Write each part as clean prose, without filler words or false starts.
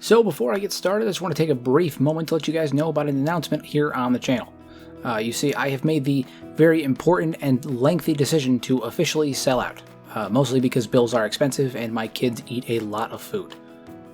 So before I get started, I just want to take a brief moment to let you guys know about an announcement here on the channel. You see, I have made the very important and lengthy decision to officially sell out, mostly because bills are expensive and my kids eat a lot of food.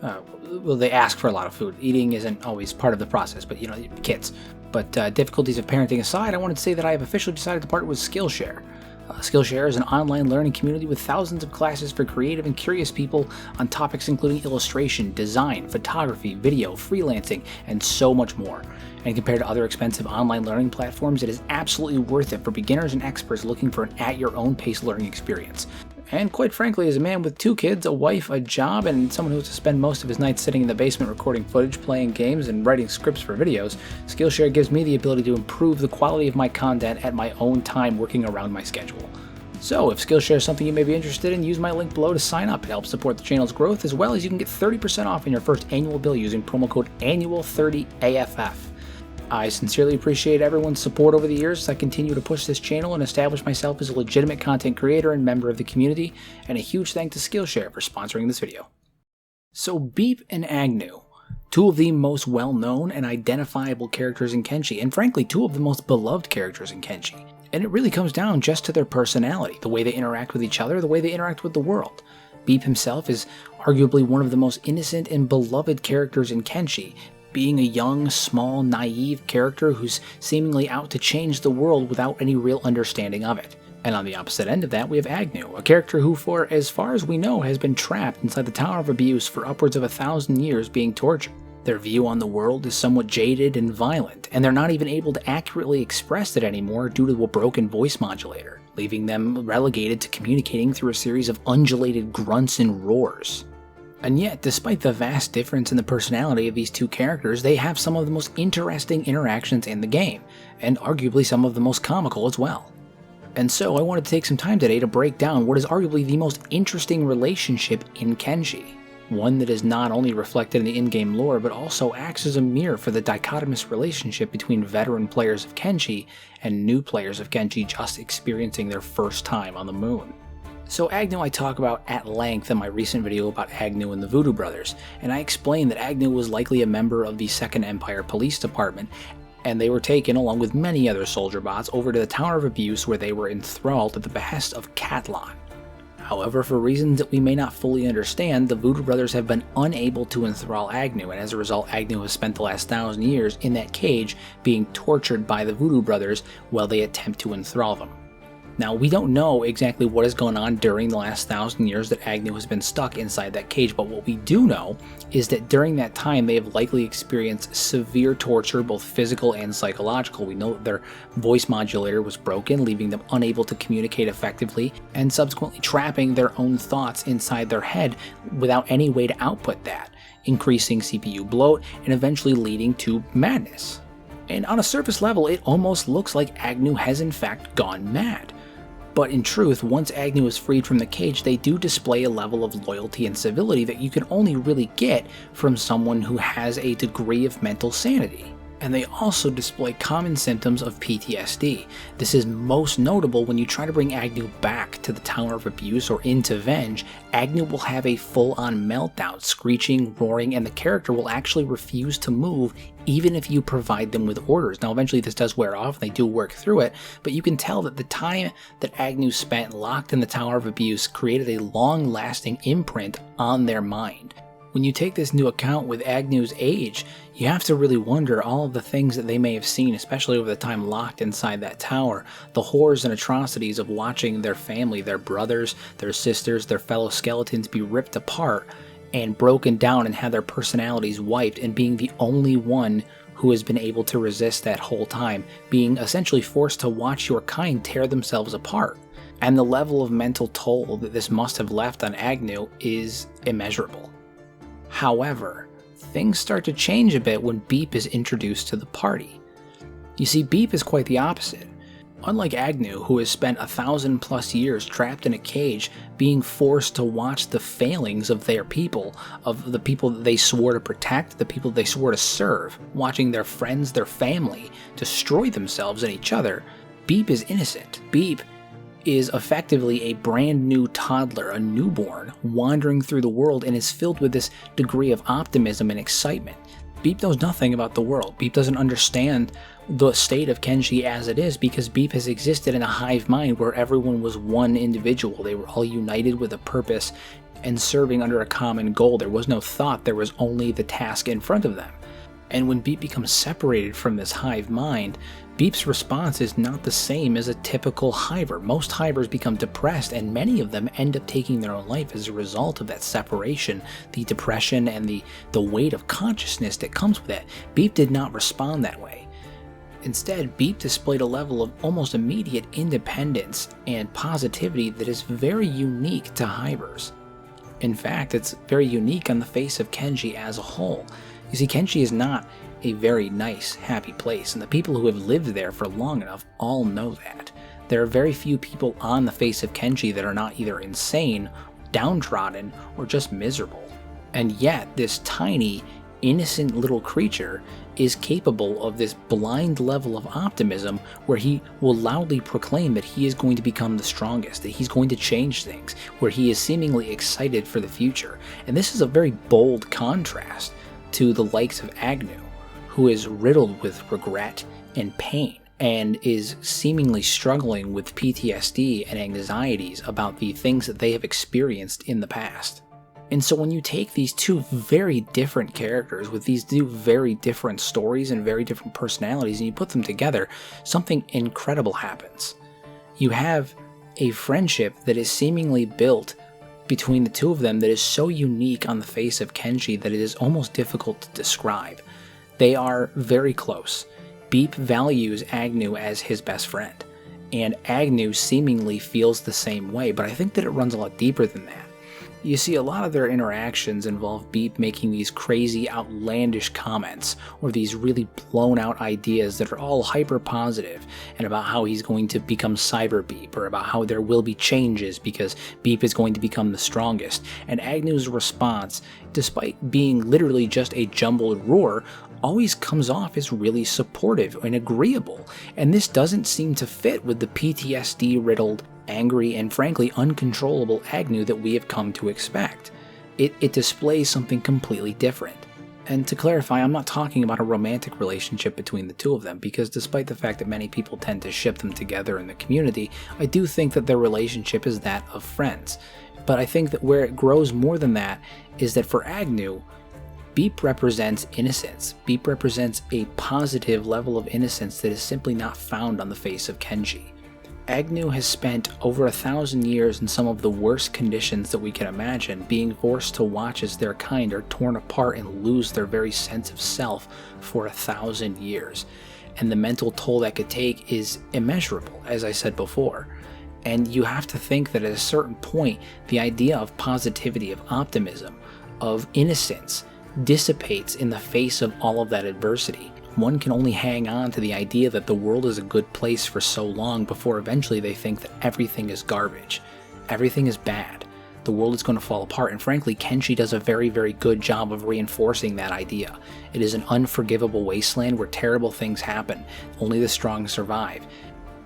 Well, they ask for a lot of food. Eating isn't always part of the process, but kids. But difficulties of parenting aside, I wanted to say that I have officially decided to partner with Skillshare. Skillshare is an online learning community with thousands of classes for creative and curious people on topics including illustration, design, photography, video, freelancing, and so much more. And compared to other expensive online learning platforms, it is absolutely worth it for beginners and experts looking for an at-your-own-pace learning experience. And quite frankly, as a man with 2 kids, a wife, a job, and someone who has to spend most of his nights sitting in the basement recording footage, playing games, and writing scripts for videos, Skillshare gives me the ability to improve the quality of my content at my own time working around my schedule. So if Skillshare is something you may be interested in, use my link below to sign up. It helps support the channel's growth, as well as you can get 30% off in your first annual bill using promo code ANNUAL30AFF. I sincerely appreciate everyone's support over the years as I continue to push this channel and establish myself as a legitimate content creator and member of the community, and a huge thank to Skillshare for sponsoring this video. So Beep and Agnu, 2 of the most well-known and identifiable characters in Kenshi, and frankly 2 of the most beloved characters in Kenshi. And it really comes down just to their personality, the way they interact with each other, the way they interact with the world. Beep himself is arguably one of the most innocent and beloved characters in Kenshi, being a young, small, naive character who's seemingly out to change the world without any real understanding of it. And on the opposite end of that, we have Agnu, a character who, for as far as we know, has been trapped inside the Tower of Abuse for upwards of 1,000 years being tortured. Their view on the world is somewhat jaded and violent, and they're not even able to accurately express it anymore due to a broken voice modulator, leaving them relegated to communicating through a series of undulated grunts and roars. And yet, despite the vast difference in the personality of these 2 characters, they have some of the most interesting interactions in the game, and arguably some of the most comical as well. And so I wanted to take some time today to break down what is arguably the most interesting relationship in Kenshi. One that is not only reflected in the in-game lore, but also acts as a mirror for the dichotomous relationship between veteran players of Kenshi and new players of Kenshi just experiencing their first time on the moon. So Agnu I talk about at length in my recent video about Agnu and the Voodoo Brothers, and I explained that Agnu was likely a member of the Second Empire Police Department, and they were taken, along with many other soldier bots, over to the Tower of Abuse where they were enthralled at the behest of Catlon. However, for reasons that we may not fully understand, the Voodoo Brothers have been unable to enthrall Agnu, and as a result Agnu has spent the last 1,000 years in that cage being tortured by the Voodoo Brothers while they attempt to enthrall them. Now, we don't know exactly what has gone on during the last 1,000 years that Agnu has been stuck inside that cage, but what we do know is that during that time they have likely experienced severe torture, both physical and psychological. We know that their voice modulator was broken, leaving them unable to communicate effectively, and subsequently trapping their own thoughts inside their head without any way to output that, increasing CPU bloat and eventually leading to madness. And on a surface level, it almost looks like Agnu has in fact gone mad. But in truth, once Agnu is freed from the cage, they do display a level of loyalty and civility that you can only really get from someone who has a degree of mental sanity. And they also display common symptoms of PTSD. This is most notable when you try to bring Agnu back to the Tower of Abuse or into Venge. Agnu will have a full-on meltdown, screeching, roaring, and the character will actually refuse to move even if you provide them with orders. Now eventually this does wear off and they do work through it, but you can tell that the time that Agnu spent locked in the Tower of Abuse created a long-lasting imprint on their mind. When you take this into account with Agnu's age, you have to really wonder all of the things that they may have seen, especially over the time locked inside that tower. The horrors and atrocities of watching their family, their brothers, their sisters, their fellow skeletons be ripped apart and broken down and have their personalities wiped, and being the only one who has been able to resist that whole time, being essentially forced to watch your kind tear themselves apart. And the level of mental toll that this must have left on Agnu is immeasurable. However, things start to change a bit when Beep is introduced to the party. You see, Beep is quite the opposite. Unlike Agnu, who has spent 1,000+ years trapped in a cage, being forced to watch the failings of their people, of the people that they swore to protect, the people they swore to serve, watching their friends, their family, destroy themselves and each other, Beep is innocent. Beep is effectively a brand new toddler, a newborn, wandering through the world and is filled with this degree of optimism and excitement. Beep knows nothing about the world. Beep doesn't understand the state of Kenshi as it is because Beep has existed in a hive mind where everyone was one individual. They were all united with a purpose and serving under a common goal. There was no thought, there was only the task in front of them. And when Beep becomes separated from this hive mind, Beep's response is not the same as a typical hiver. Most hivers become depressed, and many of them end up taking their own life as a result of that separation, the depression, and the weight of consciousness that comes with it. Beep did not respond that way. Instead, Beep displayed a level of almost immediate independence and positivity that is very unique to hivers. In fact, it's very unique on the face of Kenshi as a whole. You see, Kenshi is not a very nice, happy place, and the people who have lived there for long enough all know that. There are very few people on the face of Kenshi that are not either insane, downtrodden, or just miserable. And yet, this tiny, innocent little creature is capable of this blind level of optimism where he will loudly proclaim that he is going to become the strongest, that he's going to change things, where he is seemingly excited for the future. And this is a very bold contrast to the likes of Agnu, who is riddled with regret and pain and is seemingly struggling with PTSD and anxieties about the things that they have experienced in the past. And so when you take these two very different characters with these two very different stories and very different personalities and you put them together, something incredible happens. You have a friendship that is seemingly built between the two of them that is so unique on the face of Kenshi that it is almost difficult to describe. They are very close. Beep values Agnu as his best friend, and Agnu seemingly feels the same way, but I think that it runs a lot deeper than that. You see, a lot of their interactions involve Beep making these crazy, outlandish comments, or these really blown out ideas that are all hyper positive, and about how he's going to become Cyber Beep, or about how there will be changes because Beep is going to become the strongest. And Agnu's response, despite being literally just a jumbled roar, always comes off as really supportive and agreeable, and this doesn't seem to fit with the PTSD-riddled, angry, and frankly uncontrollable Agnu that we have come to expect. It displays something completely different. And to clarify, I'm not talking about a romantic relationship between the two of them, because despite the fact that many people tend to ship them together in the community, I do think that their relationship is that of friends. But I think that where it grows more than that is that for Agnu, Beep represents innocence. Beep represents a positive level of innocence that is simply not found on the face of Kenshi. Agnu has spent over 1,000 years in some of the worst conditions that we can imagine, being forced to watch as their kind are torn apart and lose their very sense of self for 1,000 years. And the mental toll that could take is immeasurable, as I said before. And you have to think that at a certain point, the idea of positivity, of optimism, of innocence, dissipates in the face of all of that adversity. One can only hang on to the idea that the world is a good place for so long before eventually they think that everything is garbage. Everything is bad. The world is going to fall apart, and frankly, Kenshi does a very, very good job of reinforcing that idea. It is an unforgivable wasteland where terrible things happen. Only the strong survive.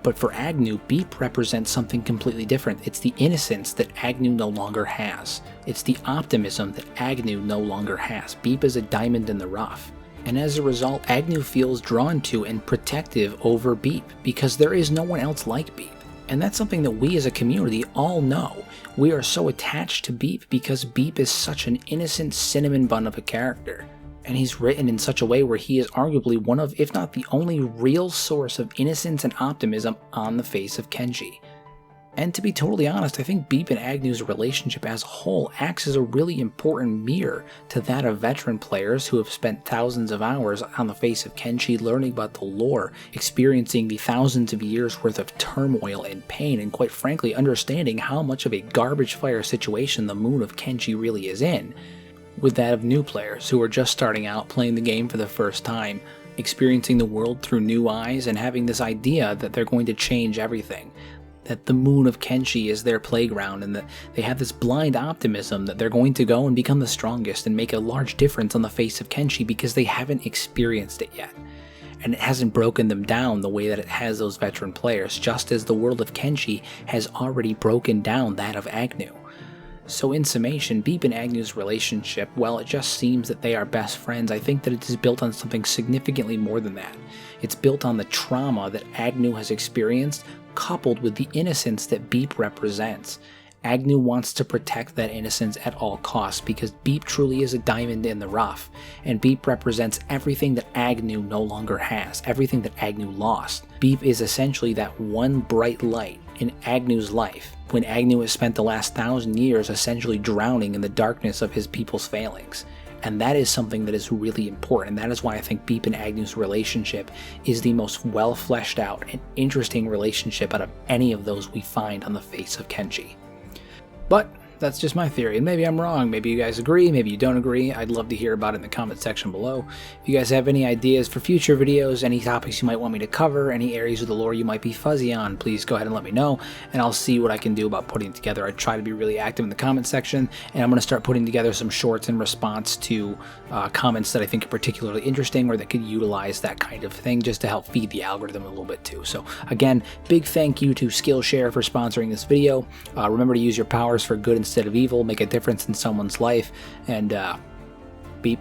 But for Agnu, Beep represents something completely different. It's the innocence that Agnu no longer has. It's the optimism that Agnu no longer has. Beep is a diamond in the rough. And as a result, Agnu feels drawn to and protective over Beep, because there is no one else like Beep. And that's something that we as a community all know. We are so attached to Beep because Beep is such an innocent cinnamon bun of a character. And he's written in such a way where he is arguably one of, if not the only real source of innocence and optimism on the face of Kenshi. And to be totally honest, I think Beep and Agnu's relationship as a whole acts as a really important mirror to that of veteran players who have spent thousands of hours on the face of Kenshi learning about the lore, experiencing the thousands of years worth of turmoil and pain, and quite frankly understanding how much of a garbage fire situation the moon of Kenshi really is in, with that of new players who are just starting out playing the game for the first time, experiencing the world through new eyes and having this idea that they're going to change everything. That the moon of Kenshi is their playground, and that they have this blind optimism that they're going to go and become the strongest and make a large difference on the face of Kenshi because they haven't experienced it yet. and it hasn't broken them down the way that it has those veteran players, just as the world of Kenshi has already broken down that of Agnu. So in summation, Beep and Agnu's relationship, while it just seems that they are best friends, I think that it is built on something significantly more than that. It's built on the trauma that Agnu has experienced, coupled with the innocence that Beep represents. Agnu wants to protect that innocence at all costs because Beep truly is a diamond in the rough, and Beep represents everything that Agnu no longer has, everything that Agnu lost. Beep is essentially that one bright light in Agnu's life, when Agnu has spent the last 1,000 years essentially drowning in the darkness of his people's failings. And that is something that is really important. That is why I think Beep and Agnu's relationship is the most well fleshed out and interesting relationship out of any of those we find on the face of Kenshi. But that's just my theory, and maybe I'm wrong. Maybe you guys agree, maybe you don't agree. I'd love to hear about it in the comment section below. If you guys have any ideas for future videos, any topics you might want me to cover, any areas of the lore you might be fuzzy on, please go ahead and let me know, and I'll see what I can do about putting it together. I try to be really active in the comment section, and I'm going to start putting together some shorts in response to comments that I think are particularly interesting or that could utilize that kind of thing, just to help feed the algorithm a little bit too. So again, big thank you to Skillshare for sponsoring this video. Remember to use your powers for good instead of evil, make a difference in someone's life, and Beep.